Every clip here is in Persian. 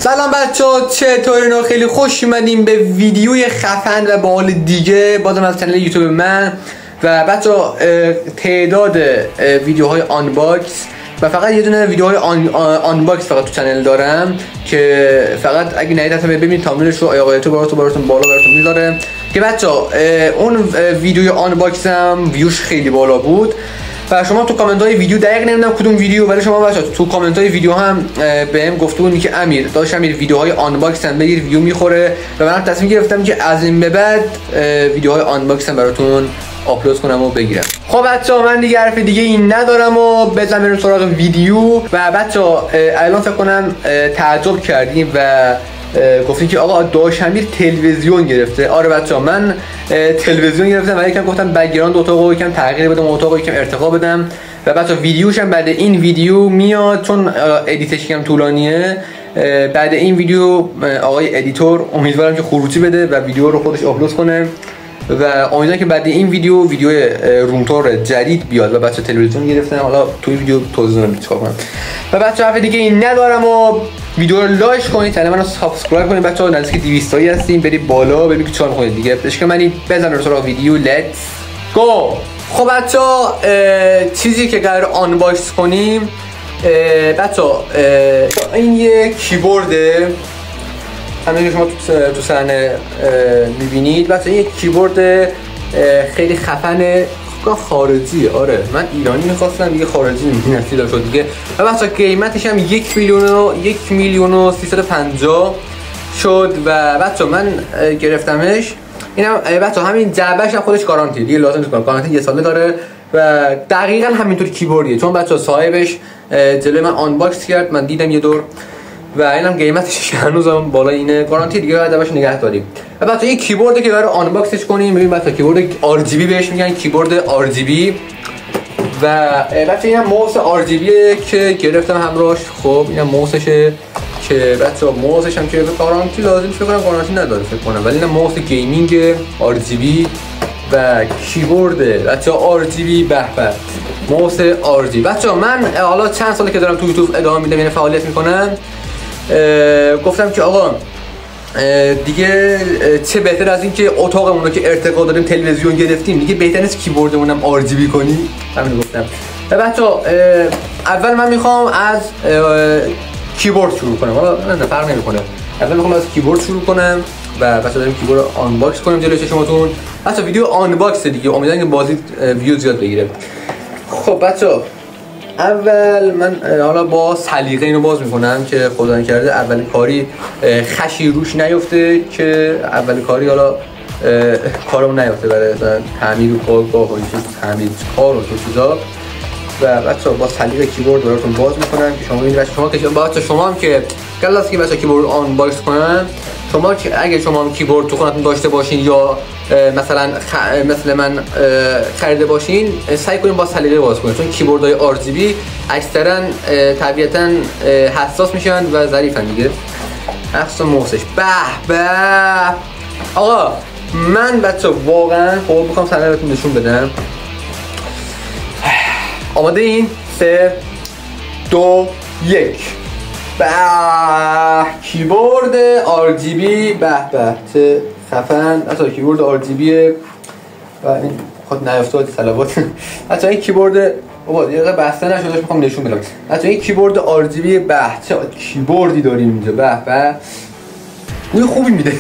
سلام بچه‌ها، چطورین؟ خیلی خوش اومدیم به ویدیوی خفن و باحال دیگه بازم از کانال یوتیوب من. و بچه‌ها تعداد ویدیوهای آنباکس و فقط یه دونه ویدیوهای آنباکس فقط تو کانال دارم که فقط اگه ندیدید ببینید تامنیلش رو آقایتو براتون بالا براتون میذاره که بچه‌ها اون ویدیوی آنباکسم ویوش خیلی بالا بود و شما تو کامنت های ویدیو دقیق نمیدونم کدوم ویدیو، ولی شما بچه‌ها تو کامنت های ویدیو هم بهم گفته بودین که امیر ویدیوهای آنباکس هم بگیر، ویدیو میخوره و منم تصمیم گرفتم که از این به بعد ویدیوهای آنباکس هم براتون آپلود کنم و بگیرم. خب بچه‌ها من دیگه حرف دیگه این ندارم و بزنم بریم سراغ ویدیو. و بچه‌ها الان فکر کنم تعجب کردیم و گفتین که آقا داشمیر تلویزیون گرفته. آره بچه‌ها من تلویزیون گرفتم و یکم گفتم بک‌گراند اتاقو یکم تغییر بدم، اتاقو یکم ارتقا بدم و بچه‌ها ویدیوش هم بعد این ویدیو میاد چون ادیتش یکم طولانیه. بعد این ویدیو آقای ادیتور امیدوارم که خروجی بده و ویدیو رو خودش آپلود کنه و امیدوارم که بعد این ویدیو رومتور جدید بیاد و بچه تلویزیون گرفتن. حالا توی ویدیو توضیح نمیدم چیکار کنم. و بچه حرف دیگه این ندارم و ویدیو رو لایک کنید، چنل منو سابسکرایب کنید بچه‌ها. نزدیک 200 تایی هستیم، برید بالا ببینید که چیکار می‌کنید دیگه. اشکال منی بزنید سراغ ویدیو. لیتس گو. خب بچه‌ها چیزی که قرار آنباکس کنیم بچه‌ها این یه کیبورده، همین شما تو صحنه می‌بینید بچه‌ها. این یک کیبورد خیلی خفنه، خارجی. آره من ایرانی می‌خواستم دیگه خارجی نمی‌تونستی شد دیگه. و بچه‌ها قیمتش هم 1,350,000 شد و بچه‌ها من گرفتمش. اینم بچه‌ها همین جعبه‌ش هم خودش گارانتی دیگه لازم نیست، گارانتی 1 ساله داره و دقیقاً همینطور کیبوردیه چون بچه‌ها صاحبش جلوی من آنباکس کرد، من دیدم یه دور و اینم قیمتش هنوزم بالا اینه، گارانتی دیگه باید باش نگه داریم. و بچه‌ها این کیبورد که برای آنباکسش کنیم ببین بچه‌ها کیبورد RGB بهش میگن، کیبورد RGB و بچه‌ها اینم موس RGB که گرفتم همراهش. خب اینم موسشه که بچه‌ها موسش هم که گارانتی لازم فکر کنم گارانتی نداره فکر کنم، ولی اینم موس گیمینگ RGB و کیبورد بچه‌ها RGB. به به موس RGB. بچه‌ها من حالا چند ساله که دارم تو یوتیوب ادامه میدم، یعنی فعالیت میکنم، گفتم که آقا دیگه چه بهتر از این که اتاقمون رو که ارتقا داریم تلویزیون گرفتیم دیگه بهتر نیست کیبوردمون هم RGB کنیم. همین گفتم. و بچه‌ها اول من میخوام از کیبورد شروع کنم، حالا نه فرق نمیکنه. اول میخوام از کیبورد شروع کنم و بچه‌ها داریم کیبورد رو آنباکس کنیم جلوی چشمتون. بچه‌ها ویدیو آنباکس دیگه، امیدوارم که بازی ویو زیاد بگیره. خب بچه‌ها اول من حالا با سلیقه اینو باز میکنم که خدا نکرده اول کاری خشی روش نیفته، که اول کاری حالا کارمون نیفته برای تعمیر و کارگاه و تعمیر کار و چیزا. و بچه‌ها با سلیقه کیبورد براتون باز میکنم که شما ببینید. شما هم که قبل از که بچه‌ها کیبورد آنباکس کنن، شما اگه شما هم کیبورد تو خونتون داشته باشین یا مثلا مثل من خریده باشین، سعی کنین با سلیقه باز کنین چون کیبوردهای RGB اکثرا طبیعتا حساس میشن و ظریفن دیگه. عکس موسش به به آقا من بچه واقعا خب میخوام صحنه بهتون نشون بدم. آماده این 3 2 1 به کیبورد RGB. به به چه خفن. اصلا کیبورد RGB و این خود نیافتاد صلوات. اصلا این کیبورد بابا یه دقیقه بسته نشدش، میخوام نشون بدم. اصلا این کیبورد RGB به چه کیبوردی داریم اینجا. به به بوی خوبی میده.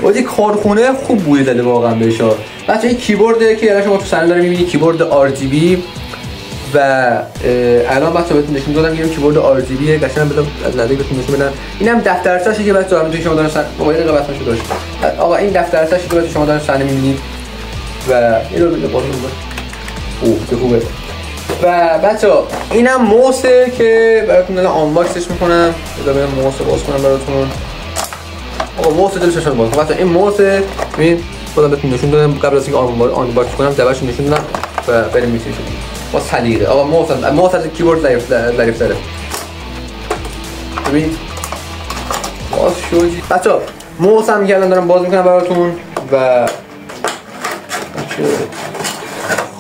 واسه کارخونه خوب بوی داده واقعا بهش. بچه‌ها این کیبورد که الان شما تو صحنه دارید می‌بینید کیبورد RGB و الان بچه‌ها بهتون نشون دادم یه کیبورد RGB قشنگ بدم از نزدیک بهتون نشون بدم. اینم دفترچه‌شه که بچه‌ها همونطوری شما دارن با یه دقیقه بس نشون داشت. آقا این دفترچه‌شه که شما دارن صحنه می‌بینید و اینو بده بالا اوه چه خوبه. و بچه‌ها اینم موسه که براتون الان آنباکسش می‌کنم. بذارید موس باز کنم براتون. آقا موس دلش نشون باز. بچه‌ها این موسه ببین خودم بهتون نشون دادم قبل از اینکه آنباکس کنم جوابش نشون دادم و بریم می‌تونید با سلیقه. آقا موس از کیبورد ظریف‌تره. ببینید باز شوجی. بچه‌ها موس هم الان دارم باز میکنم براتون و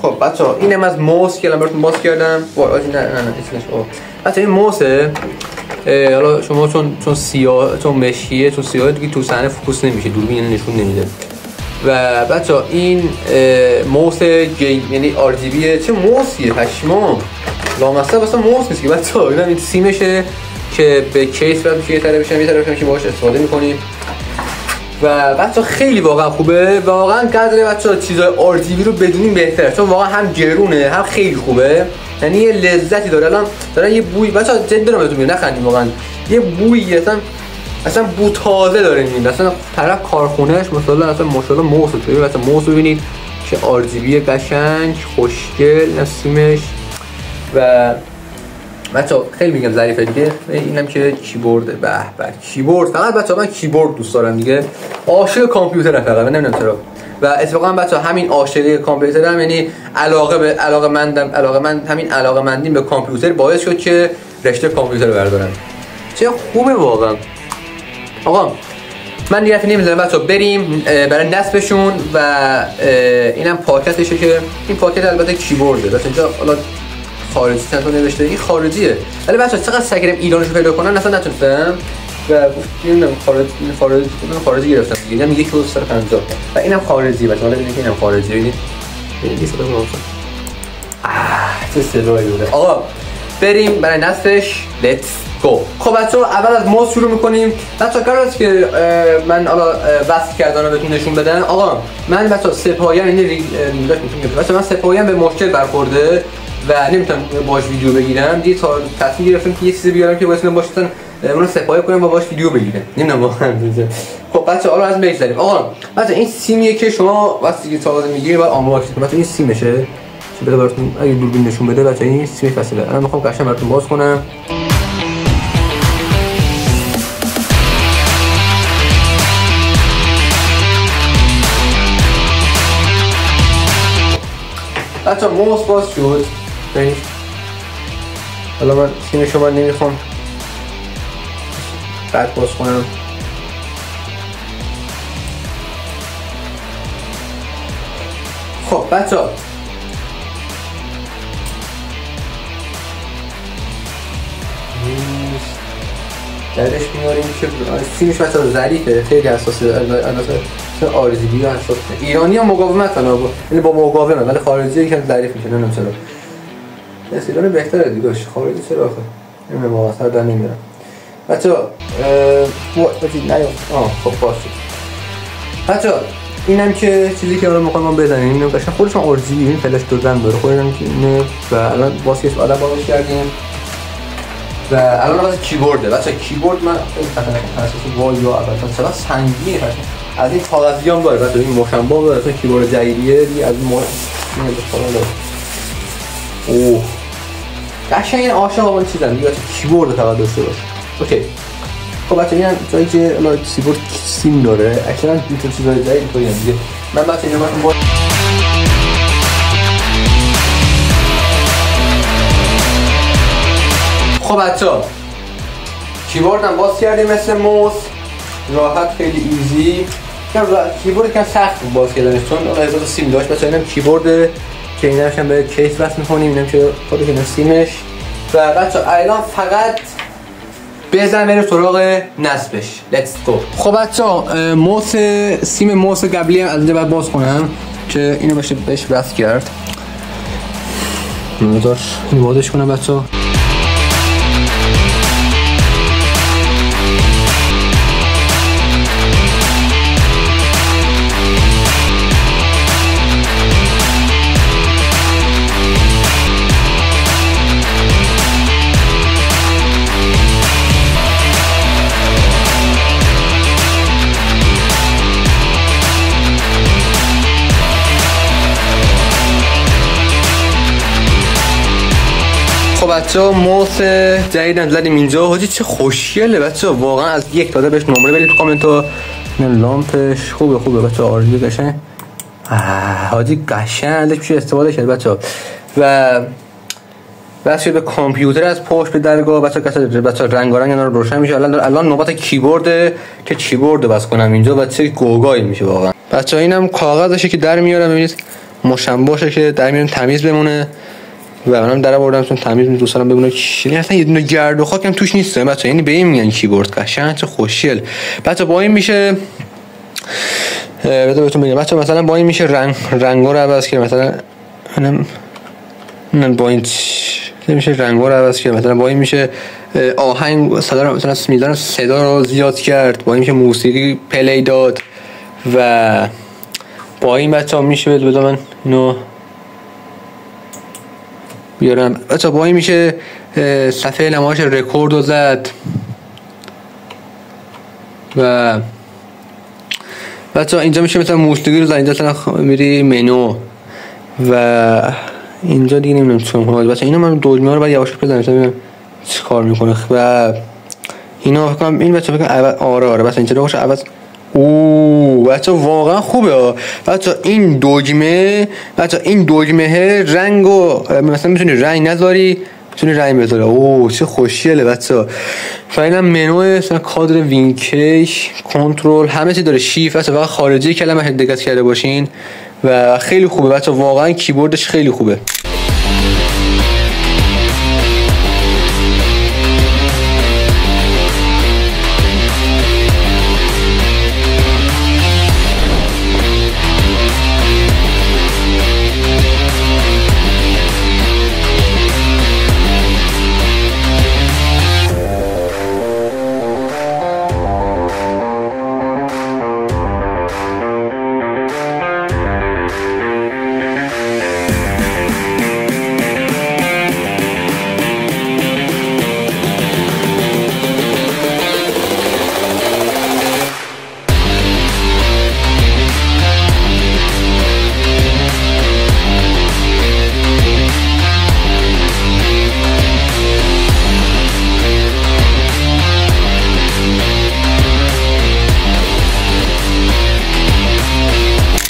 خب بچه‌ها اینم از موس که الان براتون باز کردم. نه اسمش بچه‌ها این موسه حالا شما چون سیاه، چون مشکیه، چون سیاه دیگه تو صحنه فوکوس نمیشه، دوربین نشون نمیده. و بچه‌ها این موس یعنی RGB چه موسیه پشمام لامصب اصلا موس نیست که بچه‌ها. این سیمشه که به کیس رد میشه، یه طرفش که باهاش استفاده می‌کنیم. و بچه‌ها خیلی واقعا خوبه، واقعا قدر بچه‌ها چیزای RGB رو بدونیم بهتره، چون واقعا هم گرونه هم خیلی خوبه، یعنی یه لذتی داره. الان دارن یه بوی بچه‌ها جدی دارم بهتون میگم، نخندیم واقعا، یه بویی اصلا بو تازه داره میاد. اصلا طرف کارخونهش مثلا اصلا ماشاءالله موس رو ببینید، مثلا موس رو ببینید چه RGB قشنگ خوشگل نسیمش. و بچه‌ها خیلی میگم ظریفه دیگه. اینم که کیبورد، به به کیبورد، فقط بچه‌ها من کیبورد دوست دارم دیگه، عاشق کامپیوترم فقط، من نمیدونم چرا. و اتفاقا بچه‌ها همین عاشقی کامپیوترم، یعنی علاقه‌مندیم به کامپیوتر باعث شد که رشته کامپیوتر بردارم. چه خوبه واقعا. آقا من دیگه نمی‌ذارم بچه‌ها بریم برای نصبشون. و اینم پاکتشه که این پاکت البته کیبورده، بس اینجا حالا خارجی تنتون نوشته، این خارجیه. ولی بچه‌ها چقدر سعی کردم ایرانیشو پیدا کنم اصلا نتونستم و نمیدونم خارجی گرفتم دیگه. اینم 1.50 و اینم خارجی بچه‌ها. حالا ببینید اینم خارجی، ببینید این صدا میاد. چه صدایی بوده. آقا بریم برای نصبش. لیتس گو. خب بچه‌ها اول از موس شروع می‌کنیم. بچه‌ها قرار است که من حالا وصل کردن بهتون نشون بدم. آقا من بچه‌ها سپاهیان این ریگلاش میتونم بچه‌ها، من سپاهیان به مشکل برخورده و نمیتونم باهاش ویدیو بگیرم. دیگه تا تصمیم گرفتم که یه چیزی بیارم که واسه باشن اونو سپاهی کنم و باهاش ویدیو بگیرم. نمیدونم واقعا. خب بچه‌ها حالا از بگذریم. آقا بچه‌ها این سیمیه که شما وقتی که تازه میگیرید باید آنلاک کنید. بچه‌ها این سیمشه. چه بده براتون اگه دوربین نشون بده بچه‌ها، این سیم فاصله. الان میخوام قشنگ براتون باز کنم. بچه‌ها موس باز شد. ببینید حالا من سیم شما نمیخوام بعد باز کنم. خب بچه‌ها درش میاریم که سیمش بچه‌ها ظریفه، خیلی حساسه. البته RGB حساسه. ایرانی هم مقاومت کنه، یعنی با مقاومه، ولی خارجی یکم ظریف میشه. نمیدونم چرا. ایرانی بهتره دیگه، خارجی چرا آخه نمیدونم واقعا سر در نمیارم. بچه‌ها خب باشه. بچه‌ها اینم که چیزی که الان می‌خوام بزنیم، اینم قشنگ خودشون RGB این فلش دادن داره خودم که اینه. و الان واسه آدم باز کردیم و الان واسه کیبورده. بچه‌ها کیبورد من خیلی خطرناکه، اساسا وای یا البته چقدر سنگینه، از این کاغذی هم داره. بچه‌ها این مشنبا داره، اصلا کیبورد جدیدیه دیگه، از این استفاده داره. اوه قشنگ این عاشق اون چیزا دیگه، کیبورد فقط داشته باشه. اوکی خب بچه‌ها اینم جایی که الان کیبورد سیم داره، اصلا این چیزای جدید اینطوریه دیگه. من بچه‌ها اینو براتون خب بچه‌ها کیبوردم باز کردیم مثل موس، راحت خیلی ایزی. کیبورد که سخت باز کردنش چون اضافه سیم داشت. بچه‌ها اینم کیبورد که اینمش هم به کیس وصل می‌کنیم، اینم که خودش اینم سیمش. و بچه‌ها الان فقط بزن بریم سراغ نصبش. لیتس گو. خب بچه‌ها سیم موس قبلی هم از اینجا بعد باز کنم که اینو بهش وصل کرد. بذار اینو بازش کنم بچه‌ها. بچه‌ها موس جدیدم زدیم اینجا. حاجی چه خوشگله بچه‌ها، واقعا از 1 تا 10 بهش نمره بدید تو کامنت ها. این لامپش خوبه بچه‌ها، RGB قشنگ. حاجی قشنگ میشه استفاده کرد بچه‌ها. و واسه به کامپیوتر از پشت به درگاه بچه‌ها رنگارنگ اینا رو روشن میشه. الان نوبت کیبورده که کیبورد بس کنم اینجا و چه گوگایی میشه واقعا. بچه‌ها اینم کاغذشه که در میارم، ببینید مشنباشه که در میارم تمیز بمونه. و منم در آوردم چون تمیز دوست دارم ببینم چی اصلا یه دونه گرد و خاک هم توش نیست بچا. یعنی به این میگن کیبورد قشنگ چه خوشگل بچا. با این میشه بهتون بگم بچا مثلا با این میشه رنگا رو عوض کرد. مثلا با این میشه رنگا رو عوض کرد. مثلا با این میشه آهنگ صدا رو مثلا میزان صدا رو زیاد کرد. با این میشه موسیقی پلی داد و با این بچا میشه بذار من اینو بیارم بچا. با این میشه صفحه نمایش رکورد رو زد و بچا اینجا میشه مثلا موسیقی رو زد. اینجا مثلا میری منو و اینجا دیگه نمیدونم چون حال بچا. اینا من دکمه رو بعد یواش بزنم ببینم چی کار میکنه و اینا فکر کنم این بچا فکر کنم آره بچا اینجا روش عوض. اوه بچا واقعا خوبه بچا. این دکمه رنگو مثلا میتونی رنگ نذاری میتونی رنگ بذاری. اوه چه خوشگله بچا. فعلا منو مثلا کادر وینکیش کنترل همه چی داره. شیفت بچا فقط خارجی کلمه دقت کرده باشین و خیلی خوبه بچا. واقعا کیبوردش خیلی خوبه.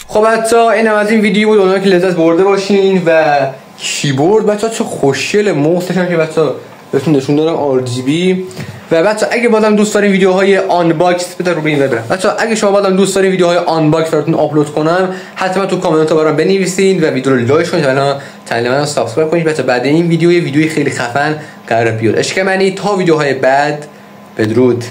خب بچا این هم از این ویدیو بود. اونها که لذت برده باشین و کیبورد بچا چه خوشگله. موستش هم که بچا بهتون نشون دارم RGB. و بچا اگه بازم دوست دارین ویدیوهای آنباکس بذار رو این برم بچا. اگه شما بازم دوست دارین ویدیوهای آنباکس براتون آپلود کنم حتما تو کامنت ها برام بنویسین و ویدیو رو لایک کنید و چنل منو سابسکرایب کنید بچا. بعد این ویدیوی خیلی خفن قرار بیاد. عشق منی تا ویدیوهای بعد. بدرود.